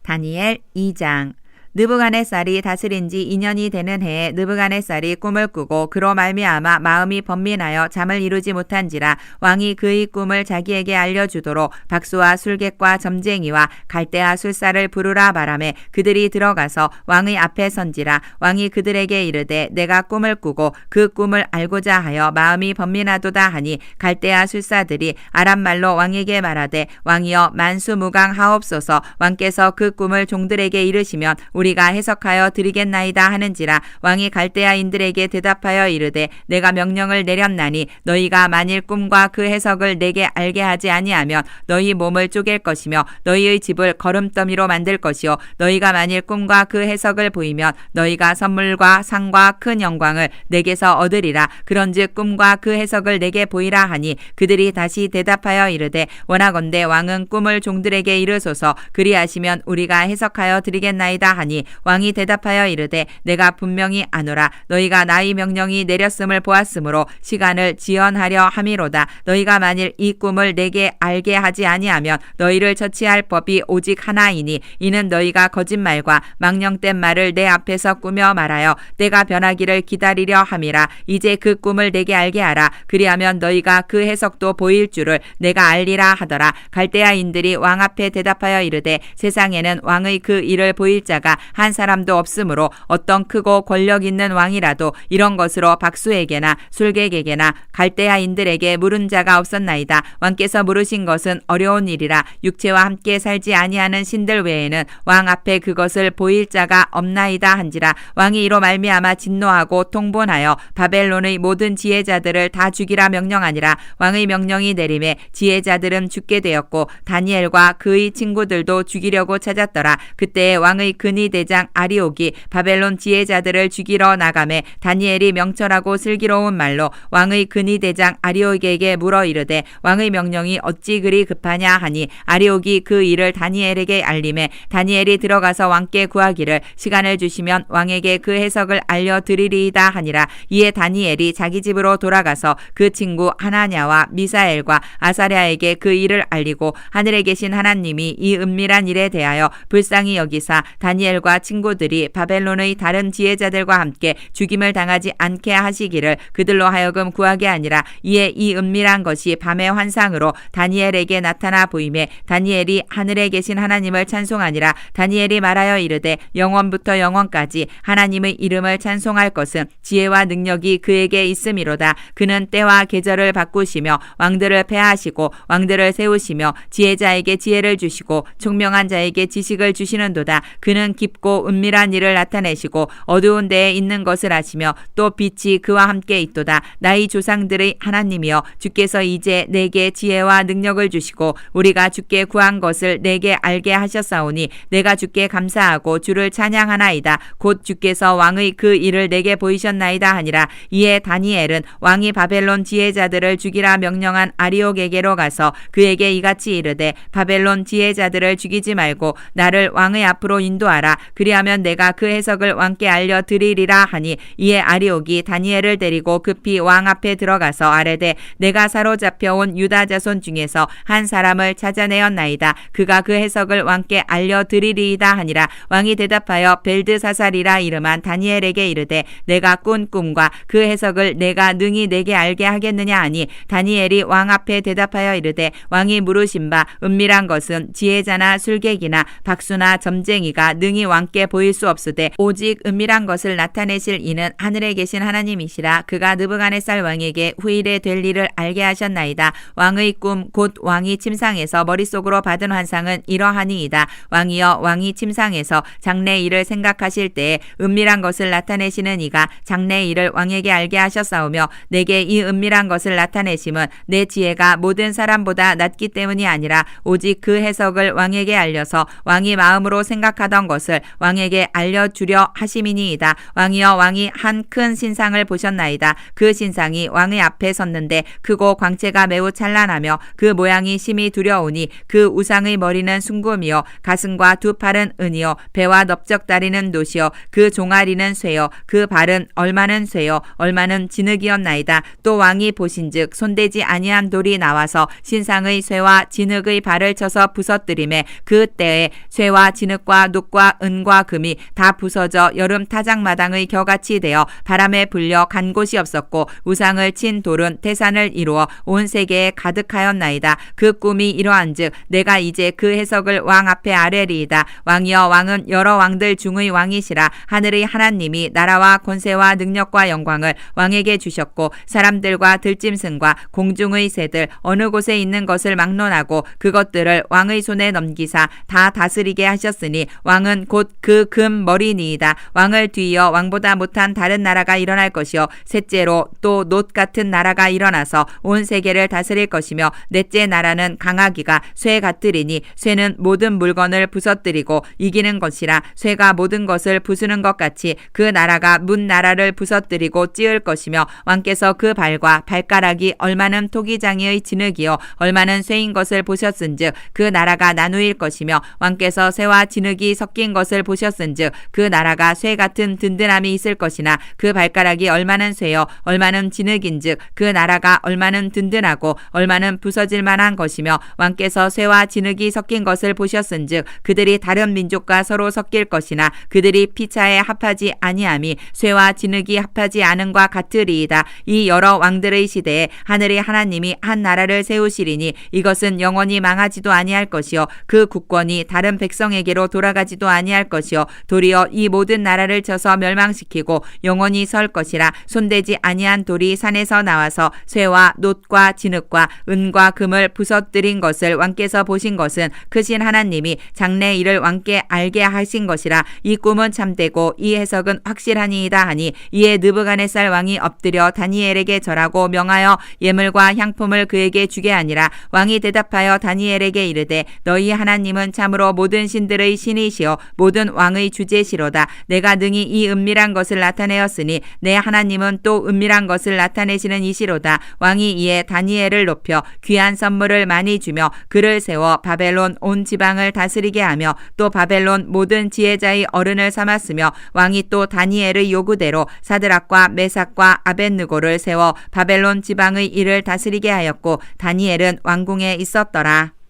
다니엘 2장. 느부갓네살이 다스린 지 2년이 되는 해에 느부갓네살이 꿈을 꾸고 그로 말미암아 마음이 번민하여 잠을 이루지 못한지라. 왕이 그의 꿈을 자기에게 알려주도록 박수와 술객과 점쟁이와 갈대아 술사를 부르라 바라매 그들이 들어가서 왕의 앞에 선지라. 왕이 그들에게 이르되 내가 꿈을 꾸고 그 꿈을 알고자 하여 마음이 번민하도다 하니 갈대아 술사들이 아람말로 왕에게 말하되 왕이여 만수무강하옵소서. 왕께서 그 꿈을 종들에게 이르시면 우리가 해석하여 드리겠나이다 하는지라. 왕이 갈대아인들에게 대답하여 이르되 내가 명령을 내렸나니 너희가 만일 꿈과 그 해석을 내게 알게 하지 아니하면 너희 몸을 쪼갤 것이며 너희의 집을 거름더미로 만들 것이요 너희가 만일 꿈과 그 해석을 보이면 너희가 선물과 상과 큰 영광을 내게서 얻으리라. 그런즉 꿈과 그 해석을 내게 보이라 하니 그들이 다시 대답하여 이르되 원하건대 왕은 꿈을 종들에게 이르소서. 그리하시면 우리가 해석하여 드리겠나이다 하니 왕이 대답하여 이르되 내가 분명히 아노라. 너희가 나의 명령이 내렸음을 보았으므로 시간을 지연하려 함이로다. 너희가 만일 이 꿈을 내게 알게 하지 아니하면 너희를 처치할 법이 오직 하나이니 이는 너희가 거짓말과 망령된 말을 내 앞에서 꾸며 말하여 때가 변하기를 기다리려 함이라. 이제 그 꿈을 내게 알게 하라. 그리하면 너희가 그 해석도 보일 줄을 내가 알리라 하더라. 갈대아인들이 왕 앞에 대답하여 이르되 세상에는 왕의 그 일을 보일 자가 한 사람도 없으므로 어떤 크고 권력 있는 왕이라도 이런 것으로 박수에게나 술객에게나 갈대아인들에게 물은 자가 없었나이다. 왕께서 물으신 것은 어려운 일이라. 육체와 함께 살지 아니하는 신들 외에는 왕 앞에 그것을 보일 자가 없나이다 한지라. 왕이 이로 말미암아 진노하고 통본하여 바벨론의 모든 지혜자들을 다 죽이라 명령하니라. 왕의 명령이 내림에 지혜자들은 죽게 되었고 다니엘과 그의 친구들도 죽이려고 찾았더라. 그때에 왕의 근위대장 아리옥이 바벨론 지혜자들을 죽이러 나가매 다니엘이 명철하고 슬기로운 말로 왕의 근위대장 아리옥에게 물어 이르되 왕의 명령이 어찌 그리 급하냐 하니 아리옥이 그 일을 다니엘에게 알림해 다니엘이 들어가서 왕께 구하기를 시간을 주시면 왕에게 그 해석을 알려드리리이다 하니라. 이에 다니엘이 자기 집으로 돌아가서 그 친구 하나냐와 미사엘과 아사랴에게 그 일을 알리고 하늘에 계신 하나님이 이 은밀한 일에 대하여 불쌍히 여기사 다니엘과 친구들이 바벨론의 다른 지혜자들과 함께 죽임을 당하지 않게 하시기를 그들로 하여금 구하게 아니라. 이에 이 은밀한 것이 밤의 환상으로 다니엘에게 나타나 보임에 다니엘이 하늘에 계신 하나님을 찬송하니라. 다니엘이 말하여 이르되 영원부터 영원까지 하나님의 이름을 찬송할 것은 지혜와 능력이 그에게 있음이로다. 그는 때와 계절을 바꾸시며 왕들을 패하시고 왕들을 세우시며 지혜자에게 지혜를 주시고 총명한 자에게 지식을 주시는도다. 그는 깊고 은밀한 일을 나타내시고 어두운 데에 있는 것을 아시며 또 빛이 그와 함께 있도다. 나의 조상들의 하나님이여 주께서 이제 내게 지혜와 능력을 주시고 우리가 주께 구한 것을 내게 알게 하셨사오니 내가 주께 감사하고 주를 찬양하나이다. 곧 주께서 왕의 그 일을 내게 보이셨나이다 하니라. 이에 다니엘은 왕이 바벨론 지혜자들을 죽이라 명령한 아리옥에게로 가서 그에게 이같이 이르되 바벨론 지혜자들을 죽이지 말고 나를 왕의 앞으로 인도하라. 그리하면 내가 그 해석을 왕께 알려드리리라 하니 이에 아리옥이 다니엘을 데리고 급히 왕 앞에 들어가서 아뢰되 내가 사로잡혀온 유다 자손 중에서 한 사람을 찾아내었나이다. 그가 그 해석을 왕께 알려드리리이다 하니라. 왕이 대답하여 벨드사살이라 이름한 다니엘에게 이르되 내가 꾼 꿈과 그 해석을 내가 능히 내게 알게 하겠느냐 하니 다니엘이 왕 앞에 대답하여 이르되 왕이 물으신 바 은밀한 것은 지혜자나 술객이나 박수나 점쟁이가 능히 왕께 보일 수 없으되 오직 은밀한 것을 나타내실 이는 하늘에 계신 하나님이시라. 그가 느부갓네살 왕에게 후일에 될 일을 알게 하셨나이다. 왕의 꿈 곧 왕이 침상에서 머릿속으로 받은 환상은 이러하니이다. 왕이여 왕이 침상에서 장래 일을 생각하실 때에 은밀한 것을 나타내시는 이가 장래 일을 왕에게 알게 하셨사오며 내게 이 은밀한 것을 나타내심은 내 지혜가 모든 사람보다 낮기 때문이 아니라 오직 그 해석을 왕에게 알려서 왕이 마음으로 생각하던 것을 왕에게 알려주려 하심이니이다. 왕이여 왕이 한 큰 신상을 보셨나이다. 그 신상이 왕의 앞에 섰는데 크고 광채가 매우 찬란하며 그 모양이 심히 두려우니 그 우상의 머리는 순금이요 가슴과 두 팔은 은이요 배와 넓적다리는 노시요 그 종아리는 쇠요 그 발은 얼마는 쇠요 얼마는 진흙이었나이다. 또 왕이 보신즉 손대지 아니한 돌이 나와서 신상의 쇠와 진흙의 발을 쳐서 부서뜨림에 그 때에 쇠와 진흙과 녹과 은과 금이 다 부서져 여름 타작마당의 겨같이 되어 바람에 불려 간 곳이 없었고 우상을 친 돌은 태산을 이루어 온 세계에 가득하였나이다. 그 꿈이 이러한즉 내가 이제 그 해석을 왕 앞에 아뢰리이다. 왕이여 왕은 여러 왕들 중의 왕이시라. 하늘의 하나님이 나라와 권세와 능력과 영광을 왕에게 주셨고 사람들과 들짐승과 공중의 새들 어느 곳에 있는 것을 막론하고 그것들을 왕의 손에 넘기사 다 다스리게 하셨으니 왕은 곧 그 금 머리니이다. 왕을 뒤이어 왕보다 못한 다른 나라가 일어날 것이요 셋째로 또 놋 같은 나라가 일어나서 온 세계를 다스릴 것이며 넷째 나라는 강하기가 쇠 같으리니 쇠는 모든 물건을 부서뜨리고 이기는 것이라 쇠가 모든 것을 부수는 것 같이 그 나라가 문 나라를 부서뜨리고 찌을 것이며 왕께서 그 발과 발가락이 얼마는 토기장이의 진흙이요 얼마는 쇠인 것을 보셨은즉 그 나라가 나누일 것이며 왕께서 쇠와 진흙이 섞인 것을 보셨은즉 그 나라가 쇠 같은 든든함이 있을 것이나 그 발가락이 얼마는 쇠요 얼마는 진흙인즉 그 나라가 얼마는 든든하고 얼마는 부서질 만한 것이며 왕께서 쇠와 진흙이 섞인 것을 보셨은즉 그들이 다른 민족과 서로 섞일 것이나 그들이 피차에 합하지 아니함이 쇠와 진흙이 합하지 않음과 같으리이다. 이 여러 왕들의 시대에 하늘의 하나님이 한 나라를 세우시리니 이것은 영원히 망하지도 아니할 것이요 그 국권이 다른 백성에게로 돌아가지도 아니할 것이요 도리어 이 모든 나라를 쳐서 멸망시키고 영원히 설 것이라. 손대지 아니한 돌이 산에서 나와서 쇠와 놋과 진흙과 은과 금을 부서뜨린 것을 왕께서 보신 것은 크신 하나님이 장래 일을 왕께 알게 하신 것이라. 이 꿈은 참되고 이 해석은 확실하니이다 하니 이에 느부갓네살 왕이 엎드려 다니엘에게 절하고 명하여 예물과 향품을 그에게 주게 하니라. 왕이 대답하여 다니엘에게 이르되 너희 하나님은 참으로 모든 신들의 신이시요 모든 왕의 주제시로다. 내가 능히 이 은밀한 것을 나타내었으니 내 하나님은 또 은밀한 것을 나타내시는 이시로다. 왕이 이에 다니엘을 높여 귀한 선물을 많이 주며 그를 세워 바벨론 온 지방을 다스리게 하며 또 바벨론 모든 지혜자의 어른을 삼았으며 왕이 또 다니엘의 요구대로 사드락과 메삭과 아벳느고를 세워 바벨론 지방의 일을 다스리게 하였고 다니엘은 왕궁에 있었더라.